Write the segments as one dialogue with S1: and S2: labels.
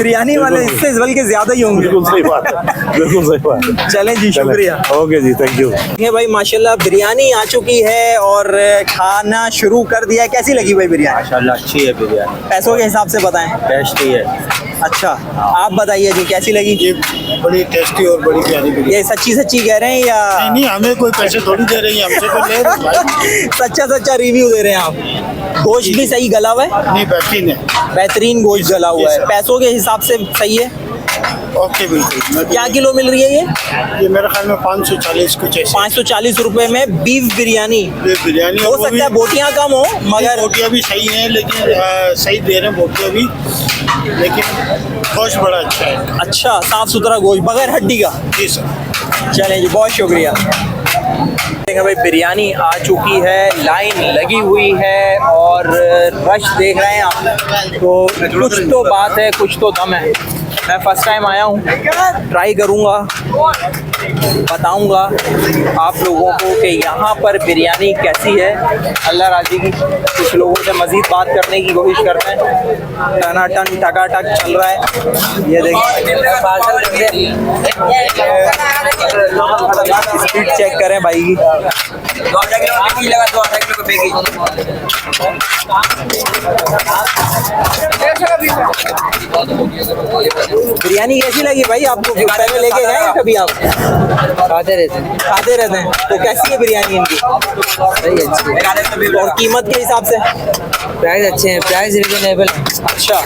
S1: बिरयानी वाले इससे बल्कि ज्यादा ही होंगे।
S2: बिल्कुल सही बात है, बिल्कुल सही बात है।
S1: चलें जी, शुक्रिया।
S2: ओके जी, थैंक यू।
S1: ये भाई माशाल्लाह बिरयानी आ चुकी है और खाना शुरू कर दिया है। कैसी लगी भाई बिरयानी?
S3: माशाल्लाह अच्छी है बिरयानी,
S1: पैसों के हिसाब से बताएं।
S3: टेस्टी है।
S1: अच्छा, आप बताइए जी कैसी लगी?
S4: ये बड़ी टेस्टी और बड़ी प्यारी बिरयानी।
S1: ये सच्ची सच्ची कह रहे हैं या
S4: नहीं, हमें कोई पैसे थोड़ी दे रही है, हमसे तो ले रहे हैं भाई।
S1: सच्चा सच्चा रिव्यू दे रहे हैं आप? गोश्त भी सही गला हुआ है?
S4: नहीं, बेहतरीन है।
S1: बेहतरीन गोश्त गला हुआ है। पैसों के हिसाब से सही है?
S4: ओके, बिल्कुल।
S1: क्या किलो मिल रही है
S4: ये मेरे ख्याल में 540 कुछ ऐसे।
S1: 540 रुपए में बीफ बिरयानी।
S4: ये बिरयानी
S1: हो सकता है बोटियां कम हो मगर
S4: बोटियाँ भी सही हैं, लेकिन सही दे रहे हैं बोटियाँ भी, लेकिन गोश्त बड़ा अच्छा है।
S1: अच्छा साफ सुथरा गोश्त बगैर हड्डी का।
S4: जी सर।
S1: चलें जी, बहुत शुक्रिया। देखिए भाई बिरयानी आ चुकी है, लाइन लगी हुई है और रश देख रहे हैं आप। तो कुछ तो बात है, कुछ तो दम है। मैं फर्स्ट टाइम आया हूँ, ट्राई करूँगा, बताऊँगा आप लोगों को कि यहाँ पर बिरयानी कैसी है। अल्लाह राजी की। कुछ लोगों से मज़ीद बात करने की कोशिश करते हैं। टनाटन टकाटक चल रहा है। ये देखिए स्पीड चेक करें भाई की। बिरयानी कैसी लगी भाई आपको? पहले लेके गए हैं कभी आप?
S5: खाते रहते हैं।
S1: तो कैसी है बिरयानी इनकी?
S5: सही अच्छी है।
S1: और कीमत के हिसाब से?
S5: प्राइस अच्छे हैं, प्राइस रिजनेबल।
S1: अच्छा,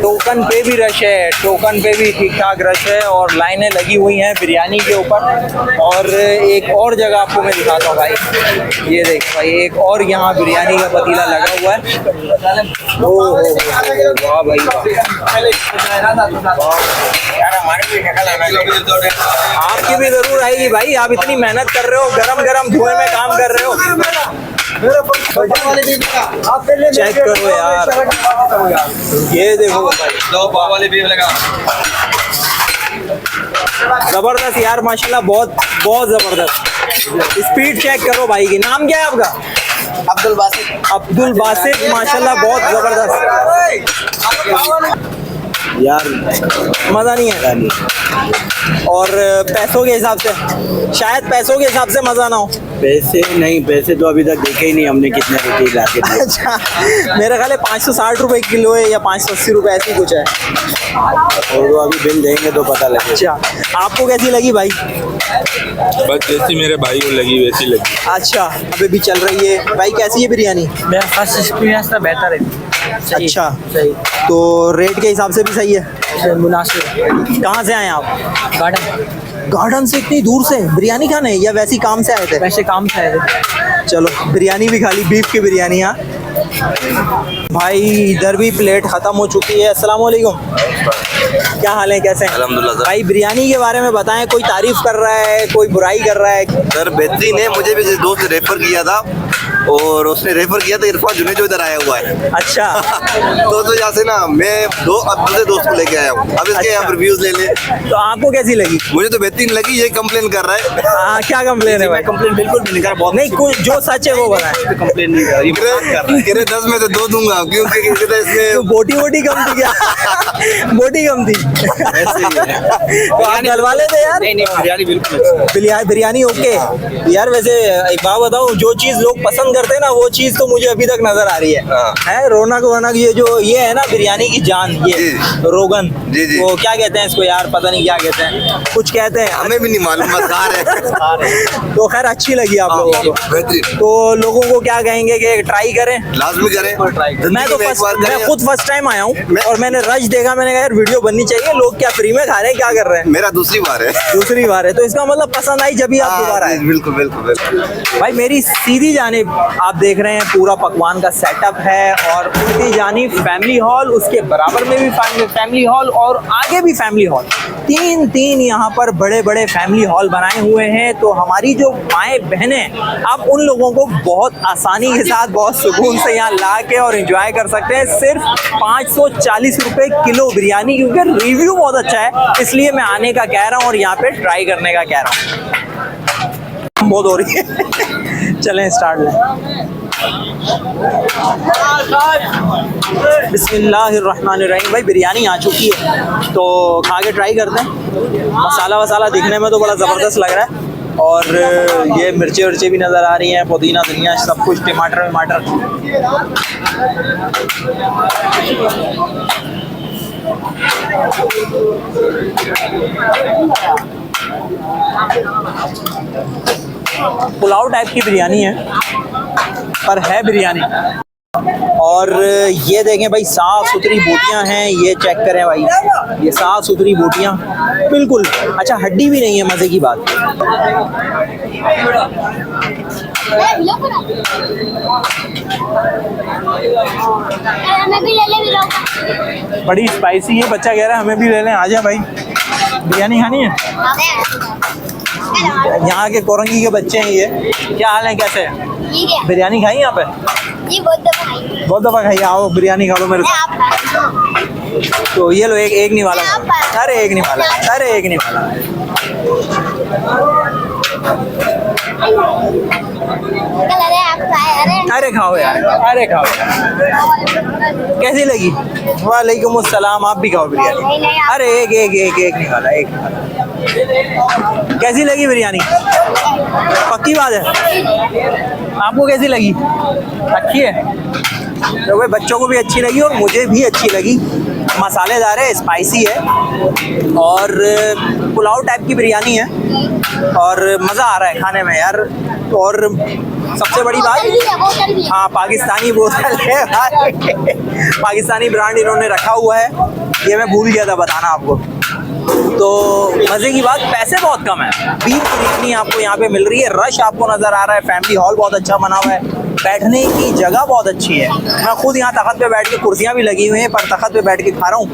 S1: टोकन पे भी रश है, टोकन पे भी ठीक ठाक रश है और लाइनें लगी हुई हैं बिरयानी के ऊपर। और एक और जगह आपको मैं दिखाता हूँ भाई, ये देख भाई, एक और यहाँ बिरयानी का पतीला लगा हुआ है। ओह वाह भाई आपकी भी जरूर आएगी भाई। आप इतनी मेहनत कर रहे हो, गरम गरम धुएं में काम कर रहे हो। चेक करो यार, ये देखो भाई, जबरदस्त यार माशाल्लाह, बहुत बहुत जबरदस्त। स्पीड चेक करो भाई की। नाम क्या है आपका?
S5: अब्दुल बासित।
S1: अब्दुल बासित, माशाल्लाह बहुत जबरदस्त यार, मज़ा नहीं है। और पैसों के हिसाब से, शायद पैसों के हिसाब से मज़ा ना हो।
S3: पैसे नहीं, पैसे तो अभी तक देखे ही नहीं हमने कितने रुपये ला के दिए।
S1: अच्छा, मेरे ख्याल है 560 रुपए किलो है या 580 रुपए, ऐसी कुछ है।
S3: और वो अभी बिल देंगे तो पता लगेगा।
S1: अच्छा, आपको कैसी लगी भाई?
S6: बस जैसी मेरे भाई को लगी वैसी लगी।
S1: अच्छा, अभी भी चल रही है भाई। कैसी है बिरयानी?
S5: मेरा फर्स्ट एक्सपीरियंस था, बेहतर है। सही,
S1: अच्छा,
S5: सही,
S1: तो रेट के हिसाब से भी सही है,
S5: मुनासिब।
S1: कहाँ से आए आप?
S5: गार्डन
S1: गार्डन से इतनी दूर से बिरयानी खाने या वैसे ही काम से आए थे?
S5: वैसे काम से आए थे।
S1: चलो बिरयानी भी खा ली, बीफ की बिरयानी। हाँ भाई, इधर भी प्लेट ख़त्म हो चुकी है। अस्सलाम वालेकुम, क्या हाल है, कैसे हैं?
S7: अल्हम्दुलिल्लाह सर।
S1: भाई बिरयानी के बारे में बताएं। कोई तारीफ कर रहा है, कोई बुराई कर रहा है?
S7: सर बेहतरीन है, मुझे भी दोस्त ने रेफर किया था और उसने रेफर किया था इरफान जुने जो इधर आया हुआ है।
S1: अच्छा
S7: तो यहाँ से ना मैं अब दूसरे दोस्त को लेके आया हूँ, अब इसके यहाँ रिव्यूज ले ले।
S1: तो आपको कैसी लगी?
S7: मुझे तो बेहतरीन लगी। ये कंप्लेन कर रहा है।
S1: हाँ, क्या कंप्लेन है भाई?
S3: कंप्लेन बिल्कुल भी नहीं कर, बहुत
S1: नहीं, कुछ जो सच है वो बताएं।
S3: कंप्लेन नहीं कर, ये मजाक कर रहा है।
S7: कह रहे 10 में से 2 दूंगा क्योंकि इसमें
S1: तो बोटी वोटी कम थी क्या? बोटी कम थी तो आप डलवा लेते यार।
S3: नहीं, बिरयानी बिल्कुल अच्छी है।
S1: बिरयानी ओके यार। वैसे एक बात बताऊं, जो चीज लोग पसंद करते हैं ना, वो चीज तो मुझे अभी तक नजर आ रही है।
S7: हाँ।
S1: है रौनक वौनक, ये जो ये है ना बिरयानी की जान, ये
S7: जी।
S1: रोगन।
S7: जी, जी।
S1: वो क्या कहते हैं इसको यार, पता नहीं क्या कहते हैं, कुछ कहते हैं।
S7: हमें भी नहीं मालूम, मज़ेदार है।
S1: तो खैर अच्छी लगी आप लोगों को?
S7: बेहतरीन।
S1: तो लोगों को क्या कहेंगे कि ट्राई करें?
S7: लाजमी करें।
S1: मैं तो मैं खुद फर्स्ट टाइम आया हूँ
S7: मैं-
S1: और मैंने रश देखा, मैंने कहा यार वीडियो बननी चाहिए। लोग क्या फ्री में खा रहे हैं, क्या कर रहे हैं?
S7: मेरा दूसरी बार है।
S1: दूसरी बार है तो इसका मतलब पसंद आई जब भी आप दोबारा
S7: हाँ,
S1: आए।
S7: बिल्कुल बिल्कुल बिल्कुल।
S1: भाई मेरी सीधी जानिब आप देख रहे हैं पूरा पकवान का सेटअप है और उल्टी जानिब फैमिली हॉल, उसके बराबर में भी फैमिली हॉल और आगे भी फैमिली हॉल। तीन यहाँ पर बड़े बड़े फैमिली हॉल बनाए हुए हैं। तो हमारी जो माएँ बहनें, आप उन लोगों को बहुत आसानी के साथ बहुत सुकून से यहाँ ला के और एंजॉय कर सकते हैं। सिर्फ 540 रुपए किलो बिरयानी, क्योंकि रिव्यू बहुत अच्छा है इसलिए मैं आने का कह रहा हूँ और यहाँ पे ट्राई करने का कह रहा हूँ। बहुत हो रही है चलें स्टार्ट लें। बिस्मिल्लाहिर्रहमानिर्रहीम। भाई बिरयानी आ चुकी है तो खा के ट्राई करते हैं। मसाला वसाला दिखने में तो बड़ा ज़बरदस्त लग रहा है और ये मिर्ची वर्ची भी नज़र आ रही हैं, पुदीना धनिया सब कुछ, टमाटर वमाटर। पुलाव टाइप की बिरयानी है पर है बिरयानी। और ये देखें भाई, साफ़ सुथरी बोटियां हैं, ये चेक करें भाई, ये साफ़ सुथरी बोटियां बिल्कुल। अच्छा, हड्डी भी नहीं है, मज़े की बात। बड़ी स्पाइसी है, बच्चा कह रहा है हमें भी ले लें। आ जाए भाई, बिरयानी खानी है। यहाँ के कोरंगी के बच्चे हैं ये। क्या हाल है, कैसे है? बिरयानी खाई यहाँ पे? बहुत दफ़ा खाई। आओ बिरयानी खा लो मेरे साथ। तो ये लो, एक नहीं वाला। अरे एक नहीं वाला, अरे एक नहीं वाला। अरे खाओ यार, अरे खाओ यार। कैसी लगी? वालेकुम अस्सलाम। आप भी खाओ बिरयानी। अरे एक नहीं वाला, एक नहीं वाला। कैसी लगी बिरयानी? पक्की बात है? आपको कैसी लगी? अच्छी है? तो भाई बच्चों को भी अच्छी लगी और मुझे भी अच्छी लगी। मसालेदार है, स्पाइसी है और पुलाव टाइप की बिरयानी है और मज़ा आ रहा है खाने में यार। और सबसे बड़ी बात, हाँ पाकिस्तानी बोतल है पाकिस्तानी ब्रांड इन्होंने रखा हुआ है, ये मैं भूल गया था बताना आपको। तो मज़े की बात, पैसे बहुत कम है। बीफ बिरयानी आपको यहाँ पे मिल रही है, रश आपको नज़र आ रहा है, फैमिली हॉल बहुत अच्छा बना हुआ है, बैठने की जगह बहुत अच्छी है। मैं खुद यहाँ तख्त पे बैठ के, कुर्सियाँ भी लगी हुई हैं पर तख्त पे बैठ के खा रहा हूँ,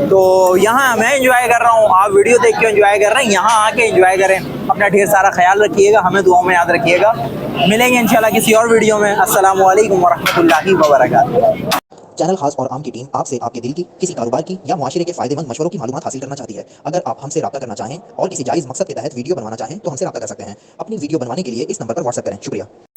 S1: तो यहाँ मैं एंजॉय कर रहा हूँ। आप वीडियो देख के एंजॉय कर रहे हैं, यहाँ आके एंजॉय करें। अपना ढेर सारा ख्याल रखिएगा, हमें दुआओं में याद रखिएगा। मिलेंगे इंशाल्लाह किसी और वीडियो में। अस्सलामु अलैकुम वरहमतुल्लाहि वबरकातुहू।
S8: चैनल खास और आम की टीम आपसे आपके दिल की, किसी कारोबार की या मुआशरे के फायदेमंद मशवरों की मालूमात हासिल करना चाहती है। अगर आप हमसे राब्ता करना चाहें और किसी जायज़ मकसद के तहत वीडियो बनवाना चाहें तो हमसे राब्ता कर सकते हैं। अपनी वीडियो बनवाने के लिए इस नंबर पर व्हाट्सएप करें। शुक्रिया।